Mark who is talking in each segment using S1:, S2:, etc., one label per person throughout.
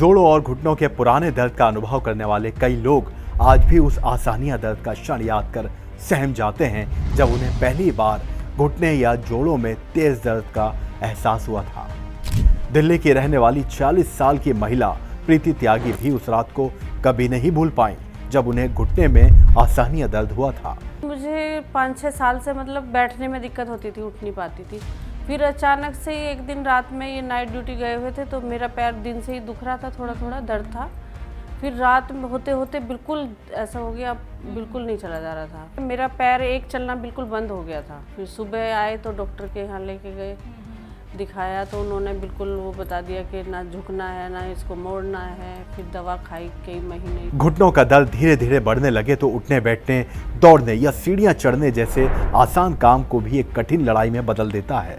S1: जोड़ों और घुटनों के पुराने दर्द का अनुभव करने वाले कई लोग आज भी उस आसानिया दर्द का क्षण याद कर सहम जाते हैं जब उन्हें पहली बार घुटने या जोड़ों में तेज दर्द का एहसास हुआ था। दिल्ली की रहने वाली 40 साल की महिला प्रीति त्यागी भी उस रात को कभी नहीं भूल पाई जब उन्हें घुटने में आसानिया दर्द हुआ था।
S2: मुझे 5-6 साल से बैठने में दिक्कत होती थी, उठ नहीं पाती थी। फिर अचानक से एक दिन रात में ये नाइट ड्यूटी गए हुए थे तो मेरा पैर दिन से ही दुख रहा था, थोड़ा थोड़ा दर्द था। फिर रात में होते होते बिल्कुल ऐसा हो गया, बिल्कुल नहीं चला जा रहा था। मेरा पैर एक चलना बिल्कुल बंद हो गया था। फिर सुबह आए तो डॉक्टर के यहाँ लेके गए, दिखाया तो उन्होंने बिल्कुल वो बता दिया कि ना झुकना है ना इसको मोड़ना है। फिर दवा खाई कई महीने।
S1: घुटनों का दर्द धीरे धीरे बढ़ने लगे तो उठने बैठने, दौड़ने या सीढ़ियां चढ़ने जैसे आसान काम को भी एक कठिन लड़ाई में बदल देता है।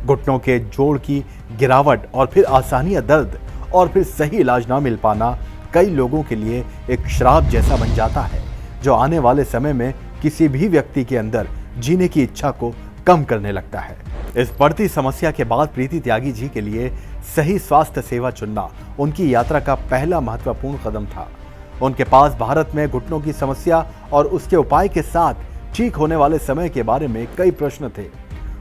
S1: घुटनों के जोड़ की गिरावट और फिर आसानिया दर्द और फिर सही इलाज ना मिल पाना कई लोगों के लिए एक श्राप जैसा बन जाता है जो आने वाले समय में किसी भी व्यक्ति के अंदर जीने की इच्छा को कम करने लगता है। इस बढ़ती समस्या के बाद प्रीति त्यागी जी के लिए सही स्वास्थ्य सेवा चुनना उनकी यात्रा का पहला महत्वपूर्ण कदम था। उनके पास भारत में घुटनों की समस्या और उसके उपाय के साथ ठीक होने वाले समय के बारे में कई प्रश्न थे।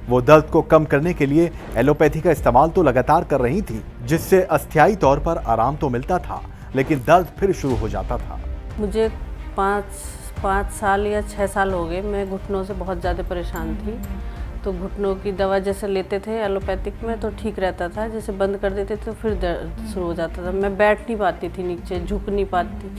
S1: वो दर्द को कम करने के लिए एलोपैथी का इस्तेमाल तो लगातार कर रही थी, जिससे अस्थायी तौर पर आराम तो मिलता था लेकिन दर्द फिर शुरू हो जाता था।
S2: मुझे 5 साल या 6 साल हो गए, मैं घुटनों से बहुत ज़्यादा परेशान थी। तो घुटनों की दवा जैसे लेते थे एलोपैथिक में तो ठीक रहता था, जैसे बंद कर देते तो फिर दर्द शुरू हो जाता था। मैं बैठ नहीं पाती थी, नीचे झुक नहीं पाती,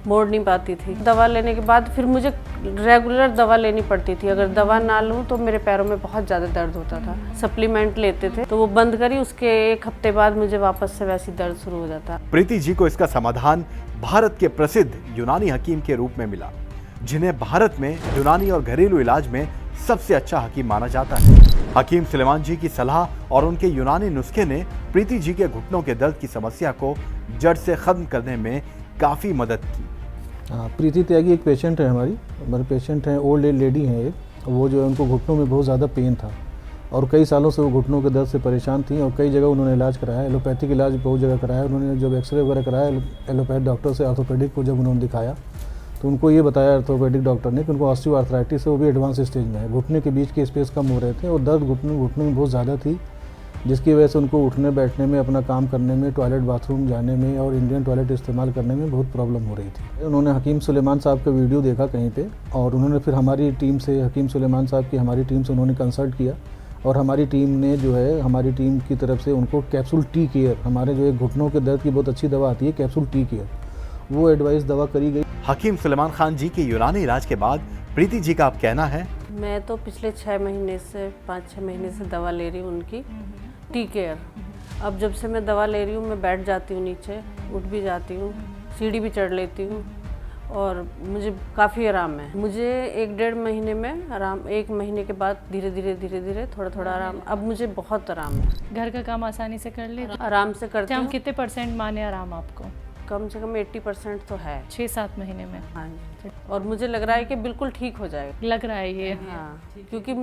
S2: मोड़ नहीं पाती थी। दवा लेने के बाद फिर मुझे रेगुलर दवा लेनी पड़ती थी। अगर दवा ना लूँ तो मेरे पैरों में बहुत ज़्यादा दर्द होता था। सप्लीमेंट लेते थे तो वो बंद करी, उसके 1 हफ्ते बाद मुझे वापस से वैसी दर्द शुरू हो जाता।
S1: प्रीति जी को इसका समाधान भारत के प्रसिद्ध यूनानी हकीम के रूप में मिला, जिन्हें भारत में यूनानी और घरेलू इलाज में सबसे अच्छा हकीम माना जाता है। हकीम सुलेमान जी की सलाह और उनके यूनानी नुस्खे ने प्रीति जी के घुटनों के दर्द की समस्या को जड़ से खत्म करने में काफ़ी मदद की।
S3: हाँ, प्रीति त्यागी एक पेशेंट है, हमारे पेशेंट हैं, ओल्ड एज लेडी हैं। वो जो है उनको घुटनों में बहुत ज़्यादा पेन था और कई सालों से वो घुटनों के दर्द से परेशान थी और कई जगह उन्होंने इलाज कराया, एलोपैथिक इलाज बहुत जगह कराया। उन्होंने जब एक्सरे वगैरह कराया एलोपैथ डॉक्टर से, ऑर्थोपेडिक को जब उन्होंने दिखाया तो उनको ये बताया ऑर्थोपेडिक डॉक्टर ने कि उनको ऑस्टियोआर्थराइटिस है, वो भी एडवांस स्टेज में है। घुटने के बीच के स्पेस कम हो रहे थे और दर्द घुटने में बहुत ज़्यादा थी, जिसकी वजह से उनको उठने बैठने में, अपना काम करने में, टॉयलेट बाथरूम जाने में और इंडियन टॉयलेट इस्तेमाल करने में बहुत प्रॉब्लम हो रही थी। उन्होंने हकीम सुलेमान साहब का वीडियो देखा कहीं पे और उन्होंने फिर हमारी टीम से, हकीम सुलेमान साहब की हमारी टीम से उन्होंने कंसल्ट किया और हमारी टीम ने जो है, हमारी टीम की तरफ से उनको कैप्सूल टी केयर, हमारे जो एक घुटनों के दर्द की बहुत अच्छी दवा आती है कैप्सूल टी केयर, वो एडवाइस दवा करी गई।
S1: हकीम सुलेमान खान जी के यूनानी इलाज के बाद प्रीति जी का अब कहना है,
S2: मैं तो पिछले 5-6 महीने से दवा ले रही हूँ उनकी टी केयर। अब जब से मैं दवा ले रही हूँ मैं बैठ जाती हूँ, नीचे उठ भी जाती हूँ, सीढ़ी भी चढ़ लेती हूँ और मुझे काफ़ी आराम है। मुझे 1-1.5 महीने में आराम, 1 महीने के बाद धीरे धीरे थोड़ा आराम। अब मुझे बहुत आराम है।
S4: घर का काम आसानी से कर लेते?
S2: आराम से करती हूँ।
S4: कितने % माने आराम आपको?
S2: कम से कम 80% तो है
S4: 6-7 महीने में।
S2: हाँ जी, और मुझे लग रहा है कि बिल्कुल ठीक हो जाएगा।
S4: लग रहा है ये?
S2: हाँ, क्योंकि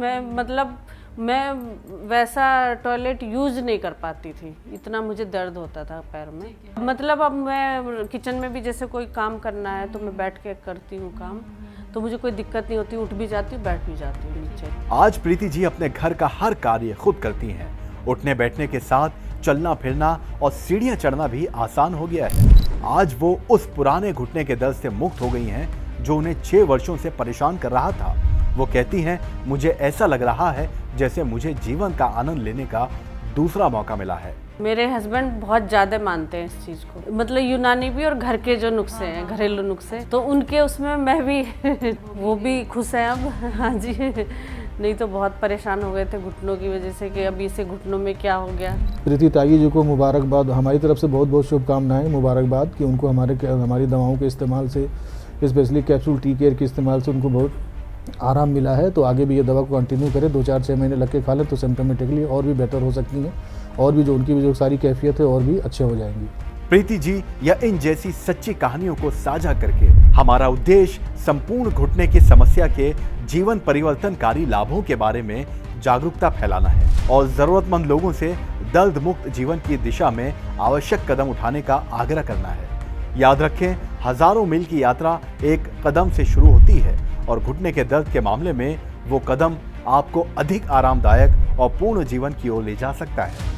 S2: मैं वैसा टॉयलेट यूज नहीं कर पाती थी, इतना मुझे दर्द होता था पैर में। अब मैं किचन में भी जैसे कोई काम करना है तो मैं बैठ के करती हूँ काम, तो मुझे कोई दिक्कत नहीं होती, उठ भी जाती हूँ, बैठ भी जाती हूँ नीचे।
S1: आज प्रीति जी अपने घर का हर कार्य खुद करती हैं। उठने बैठने के साथ चलना फिरना और सीढ़ियां चढ़ना भी आसान हो गया है। आज वो उस पुराने घुटने के दर्द से मुक्त हो गई हैं जो उन्हें 6 वर्षों से परेशान कर रहा था। वो कहती हैं, मुझे ऐसा लग रहा है जैसे मुझे जीवन का आनंद लेने का दूसरा मौका मिला है।
S2: मेरे हस्बैंड बहुत ज़्यादा मानते हैं इस चीज़ को, यूनानी भी और घर के जो नुस्खे हैं, घरेलू नुस्खे, तो उनके उसमें मैं भी वो भी खुश हैं अब। हाँ जी, नहीं तो बहुत परेशान हो गए थे घुटनों की वजह से कि अभी से घुटनों में क्या हो गया।
S3: प्रीति त्यागी जी को मुबारकबाद, हमारी तरफ से बहुत बहुत शुभकामनाएं, मुबारकबाद कि उनको हमारी दवाओं के इस्तेमाल से, स्पेशली कैप्सूल टी केयर के इस्तेमाल से उनको बहुत आराम मिला है। तो आगे भी ये दवा को कंटिन्यू करें, 2-4-6 महीने लग के खा लें तो सिम्टोमेटिकली और भी बेहतर हो सकती हैं और भी जो उनकी भी जो सारी कैफियत है और भी अच्छे हो जाएंगी।
S1: प्रीति जी या इन जैसी सच्ची कहानियों को साझा करके हमारा उद्देश्य संपूर्ण घुटने की समस्या के जीवन परिवर्तनकारी लाभों के बारे में जागरूकता फैलाना है। और जरूरतमंद लोगों से दर्द मुक्त जीवन की दिशा में आवश्यक कदम उठाने का आग्रह करना है। याद रखें, हजारों मील की यात्रा एक कदम से शुरू होती है और घुटने के दर्द के मामले में वो कदम आपको अधिक आरामदायक और पूर्ण जीवन की ओर ले जा सकता है।